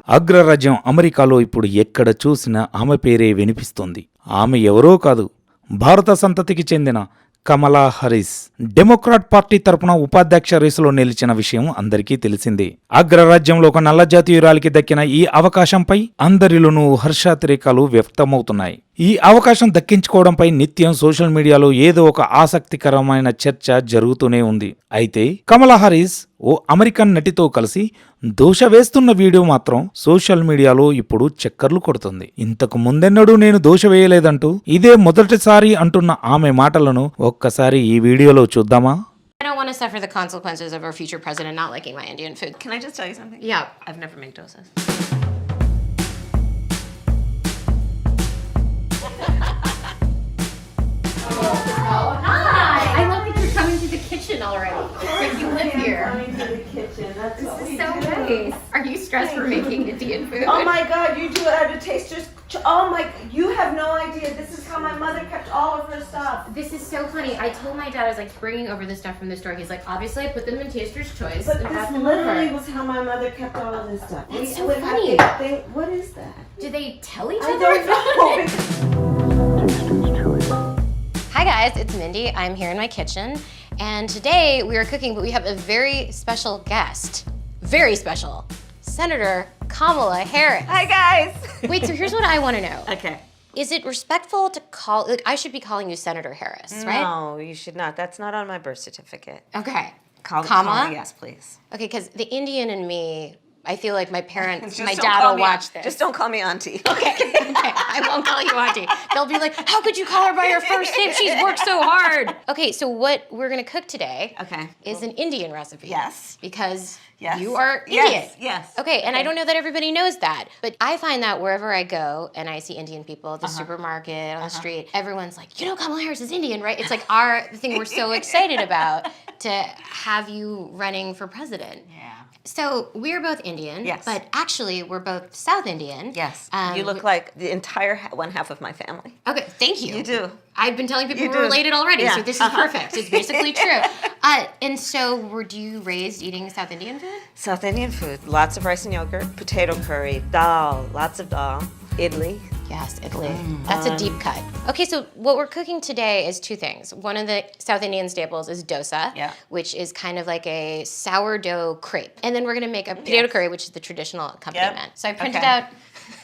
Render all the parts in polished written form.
అగ్రరాజ్యం అమెరికాలో ఇప్పుడు ఎక్కడ చూసినా ఆమె పేరే వినిపిస్తోంది. ఆమె ఎవరో కాదు, భారత సంతతికి చెందిన కమలా హారిస్. డెమోక్రాట్ పార్టీ తరపున ఉపాధ్యక్ష రేసులో నిలిచిన విషయం అందరికీ తెలిసిందే. అగ్రరాజ్యంలో ఒక నల్ల జాతీయురాలికి దక్కిన ఈ అవకాశంపై అందరిలోనూ హర్షాతిరేకాలు వ్యక్తమవుతున్నాయి. ఈ అవకాశం దక్కించుకోవడంపై నిత్యం సోషల్ మీడియాలో ఏదో ఒక ఆసక్తికరమైన చర్చ జరుగుతూనే ఉంది. అయితే కమలా హారిస్ ఓ అమెరికన్ నటితో కలిసి దోష వేస్తున్న వీడియో మాత్రం సోషల్ మీడియాలో ఇప్పుడు చక్కర్లు కొడుతుంది. ఇంతకు ముందెన్నడూ నేను దోష వేయలేదంటూ ఇదే మొదటిసారి అంటున్న ఆమె మాటలను ఒక్కసారి ఈ వీడియోలో చూద్దామా? I don't want to suffer the consequences of our future president not liking my Indian food. Can I just tell you something? Yeah. I've never made dosas. Hi! I love that you're coming to the kitchen already. Like you live here. Coming to the kitchen. That's This is so nice. Are you stressed for making Indian food? Oh my God! You do it at a taster's. Oh my! You have no idea. This is how my mother kept all of her stuff. This is so funny. I told my dad I was like bringing over the stuff from the store. He's like, obviously I put them in Taster's Choice. But and this brought them literally over. was how my mother kept all of this stuff. That's We so would have funny. to think, what is that? Do they tell each I other? don't know. Hi guys, it's Mindy. I'm here in my kitchen, and today we are cooking, but we have a very special guest. Very special. Senator Kamala Harris. Hi guys. Wait, so here's what I want to know. Okay. Is it respectful to call, like, I should be calling you Senator Harris, right? No, you should not. That's not on my birth certificate. Okay. Call Kama? yes, please. Okay, because the Indian in me, I feel like my parents, Just my don't dad call will me- watch this. Just don't call me auntie. Okay, okay, I won't call you auntie. They'll be like, how could you call her by her first name? She's worked so hard. Okay, so what we're gonna cook today Okay. is an Indian recipe. Yes. Because Yes. you are Indian. Yes. Yes. Okay, and I don't know that everybody knows that, but I find that wherever I go and I see Indian people at the supermarket, on the street, everyone's like, you know, Kamala Harris is Indian, right? It's like the thing we're so excited about to have you running for president. Yeah. So we're both Indian, Yes. but actually we're both South Indian. Yes. You look like the entire one half of my family. Okay, thank you. You do. I've been telling people You we're do. related already, Yeah. so this is perfect. It's basically true. And so were you raised eating South Indian food? South Indian food. Lots of rice and yogurt, potato curry, dal, lots of dal, idli. Yes, Italy. That's a deep cut. Okay, so what we're cooking today is two things. One of the South Indian staples is dosa, Yeah. which is kind of like a sourdough crepe. And then we're gonna make a potato curry, which is the traditional accompaniment. So I printed Okay. out,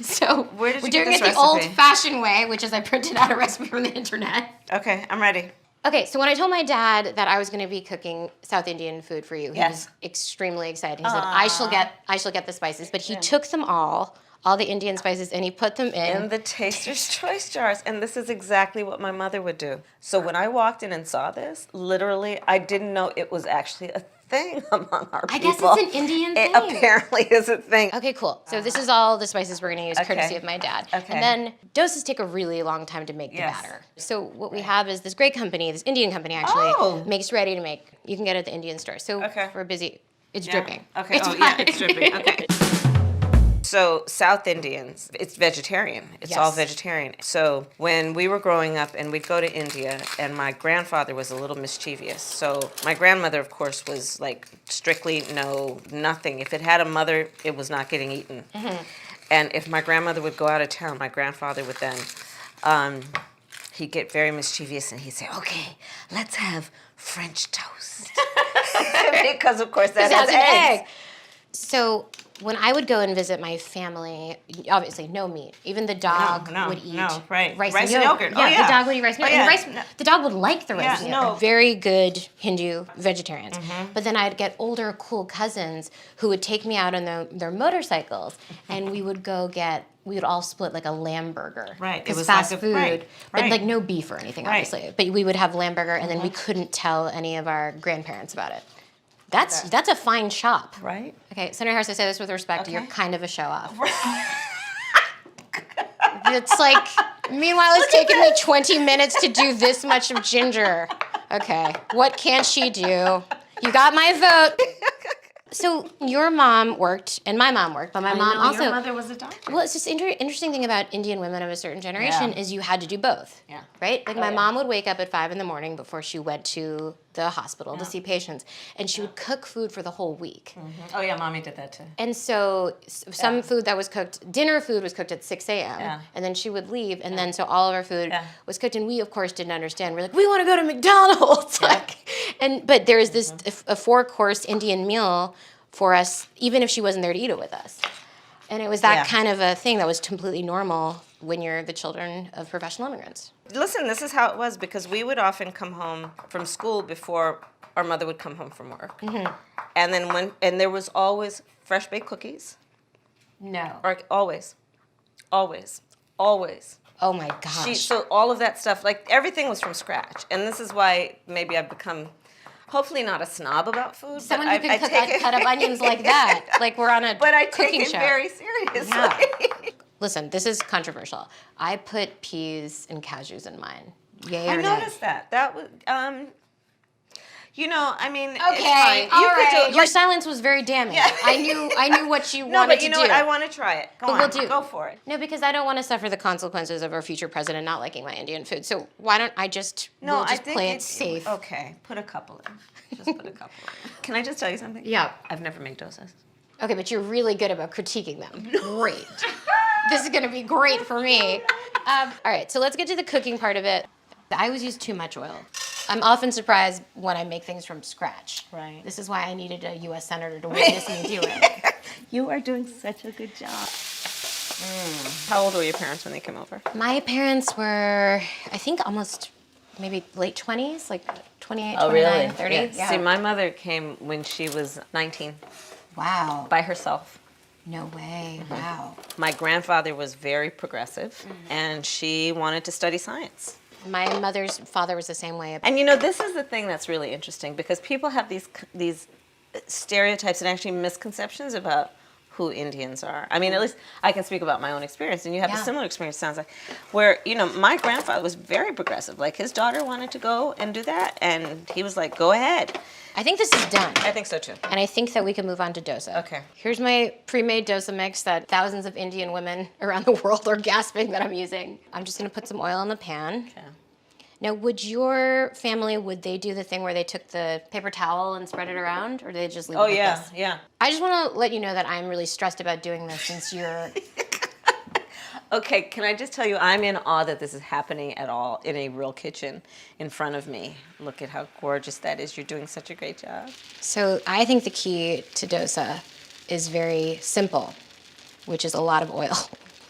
so Where did we're you get doing this it the recipe? old-fashioned way, which is I printed out a recipe from the internet. Okay, I'm ready. Okay, so when I told my dad that I was going to be cooking South Indian food for you, he Yes. was extremely excited. He said, I shall get the spices." But he took them all the Indian spices, and he put them in. In the taster's choice jars. And this is exactly what my mother would do. So when I walked in and saw this, literally, I didn't know it was actually a thing among our I people. guess it's an Indian It thing. apparently is a thing. Okay, cool. So this is all the spices we're going to use, Okay. courtesy of my dad. Okay. And then dosas take a really long time to make the Yes. batter. So what we have is this great company, this Indian company actually, Oh. makes ready to make. You can get it at the Indian store. So Okay. we're busy. It's Yeah. dripping. Okay. It's oh, yeah, fine. it's dripping. Okay. So South Indians, it's vegetarian. It's all Yes. vegetarian. So when we were growing up and we'd go to India, and my grandfather was a little mischievous. So my grandmother, of course, was like strictly no, nothing. If it had a mother, it was not getting eaten. And if my grandmother would go out of town, my grandfather would then, he'd get very mischievous and he'd say, "Okay, let's have French toast," because of course that It has has an eggs. egg. So when I would go and visit my family, obviously no meat. Even the dog No, would eat no, right. rice, Rice and and yogurt. yogurt. Oh, Yeah, yeah. the dog would eat rice and Oh, yogurt. yeah. And the dog would like the rice Yeah, and yogurt. no. Very good Hindu vegetarians. But then I'd get older, cool cousins who would take me out on their motorcycles, and we would go get. We would all split like a lamb burger. Right, it Because was fast like a- food, right, but right. like no beef or anything, Right. obviously. But we would have lamb burger, and then we couldn't tell any of our grandparents about it. That's a fine shop. Right? Okay, Senator Harris, I say this with respect. Okay. You're kind of a show off. It's like, meanwhile, it's taken me 20 minutes to do this much of ginger. Okay, what can't she do? You got my vote. So your mom worked, and my mom worked, but my mom also. Your mother was a doctor. Well, it's just interesting thing about Indian women of a certain generation Yeah. is you had to do both. Yeah. Right? Like Oh, my yeah. mom would wake up at 5 a.m. before she went to the hospital to see patients, and she would cook food for the whole week. Oh yeah, mommy did that too. And so some Yeah. food that was cooked, dinner food was cooked at 6 a.m. Yeah. And then she would leave, and then so all of our food Yeah. was cooked, and we of course didn't understand. We're like, we want to go to McDonald's, but there is this a 4-course Indian meal for us, even if she wasn't there to eat it with us. And it was that Yeah. kind of a thing that was completely normal when you're the children of professional immigrants. Listen, this is how it was because we would often come home from school before our mother would come home from work. And then there was always fresh baked cookies. No. Or always. Always. Always. Oh my gosh. So all of that stuff, like everything was from scratch. And this is why maybe I've become hopefully not a snob about food. Someone but who I can take it, cut up onions like that, like we're on a but I take cooking it show. very seriously. Yeah. Listen, this is controversial. I put peas and cashews in mine. Yay I or nay? noticed that. That was, I mean, it's Okay, fine. all You could right. do, Your like, silence was very damning. Yeah. I knew what you no, wanted but you to know do. what? I want to try it. Go But on. we'll do. Go for it. No, because I don't want to suffer the consequences of our future president not liking my Indian food. So why don't I just No, we'll just I think play it it's safe? Okay, put a couple in. Just put a couple in. Can I just tell you something? Yeah. I've never made dosas. Okay, but you're really good about critiquing them. Great. This is gonna be great for me. All right, so let's get to the cooking part of it. I always use too much oil. I'm often surprised when I make things from scratch. Right. This is why I needed a U.S. senator to witness me do it. You are doing such a good job. How old were your parents when they came over? My parents were, I think, almost maybe late 20s, like 28, Oh, 29, 30. Yeah. See, my mother came when she was 19 Wow. by herself. No way. Wow. My grandfather was very progressive, and she wanted to study science. My mother's father was the same way. And this is the thing that's really interesting because people have these stereotypes and actually misconceptions about who Indians are. I mean, at least I can speak about my own experience, and you have a Yeah. similar experience, sounds like, where, my grandfather was very progressive. Like, his daughter wanted to go and do that, and he was like, go ahead. I think this is done. I think so, too. And I think that we can move on to dosa. Okay. Here's my pre-made dosa mix that thousands of Indian women around the world are gasping that I'm using. I'm just gonna put some oil in the pan. Okay. Now, would your family, would they do the thing where they took the paper towel and spread it around, or did they just leave it Oh, like yeah, this? yeah. I just want to let you know that I'm really stressed about doing this since you're... Okay, can I just tell you, I'm in awe that this is happening at all in a real kitchen in front of me. Look at how gorgeous that is. You're doing such a great job. So I think the key to dosa is very simple, which is a lot of oil.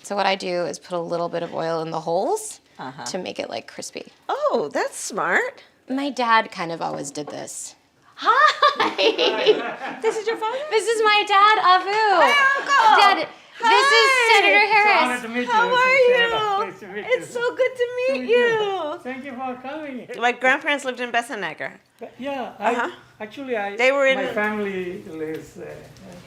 So what I do is put a little bit of oil in the holes to make it like crispy. Oh, that's smart. My dad kind of always did this. Hi! This is your father? This is my dad, Avu. Uncle! Dad, this is Senator Harris. to meet you. How This are is Sarah. you? Nice to meet you. It's so good to meet you. Thank you for coming. My grandparents lived in Bessenecker. Yeah, actually, They were in- my family lives.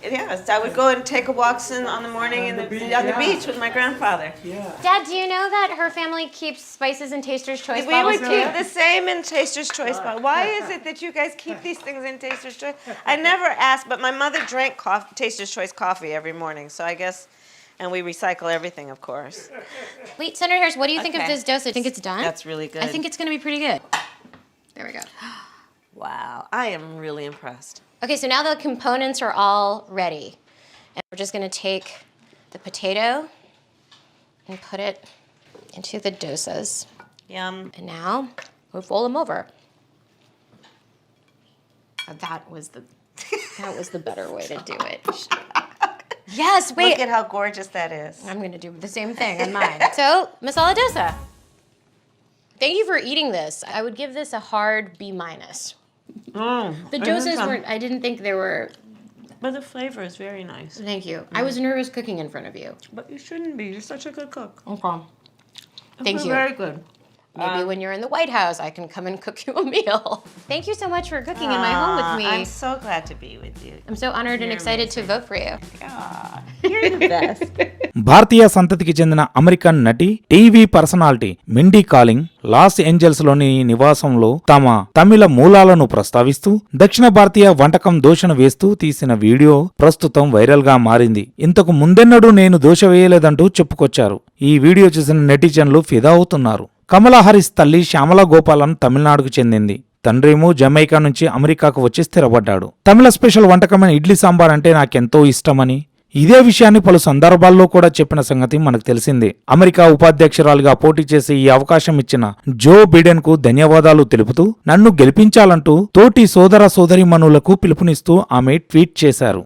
Yes, I would go and take a walks on the morning On the beach, on the yeah. beach with my grandfather. Yeah. Dad, do you know that her family keeps spices in Taster's Choice We bottles would too? keep the same in Taster's Choice. But why is it that you guys keep these things in Taster's Choice? I never asked, but my mother drank Taster's Choice coffee every morning, so I guess, and we recycle everything, of course. Wait, Senator Harris, what do you think of Okay. this dosa? Think it's done? That's really good. I think it's gonna be pretty good. There we go. Wow, I am really impressed. Okay, so now the components are all ready. And we're just gonna take the potato and put it into the dosas. Yum. And now we'll fold them over. That was the better way to do it. Yes, wait. Look at how gorgeous that is. I'm gonna do the same thing on mine. So, masala dosa. Thank you for eating this. I would give this a hard B minus. The dosas weren't, I didn't think they were, But the flavor is very nice. thank you. I was nervous cooking in front of you. But you shouldn't be. You're such a good cook. Okay. Thank you. Very good. Maybe when you're in the White House, I can come and cook you a meal. Thank you so much for cooking in my home with me. I'm so glad to be with you. I'm so honored and excited to vote for you. You're the best. భారతీయ సంతతికి చెందిన American నటి TV personality Mindy Kaling Los Angeles లోని నివాసంలో తమ తమిళ మూలాలను ప్రస్తావిస్తూ దక్షిణ భారతీయ వంటకం దోషణ వేస్తూ తీసిన వీడియో ప్రస్తుతం వైరల్ గా మారింది. ఇంతకు ముందెన్నడూ నేను దోష వేయలేదంటూ చెప్పుకొచ్చారు. ఈ వీడియో చూసిన నెటిజన్లు ఫిదా అవుతున్నారు. కమలా హారిస్ తల్లి శ్యామలా గోపాలన్ తమిళనాడుకు చెందింది. తండ్రేమో జమైకా నుంచి అమెరికాకు వచ్చి స్థిరపడ్డాడు. తమిళ స్పెషల్ వంటకమైన ఇడ్లీ సాంబార్ అంటే నాకెంతో ఇష్టమని, ఇదే విషయాన్ని పలు సందర్భాల్లో కూడా చెప్పిన సంగతి మనకు తెలిసిందే. అమెరికా ఉపాధ్యక్షురాలిగా పోటీ చేసి ఈ అవకాశం ఇచ్చిన జో బిడెన్ కు ధన్యవాదాలు తెలుపుతూ నన్ను గెలిపించాలంటూ తోటి సోదర సోదరీమణులకు పిలుపునిస్తూ ఆమె ట్వీట్ చేశారు.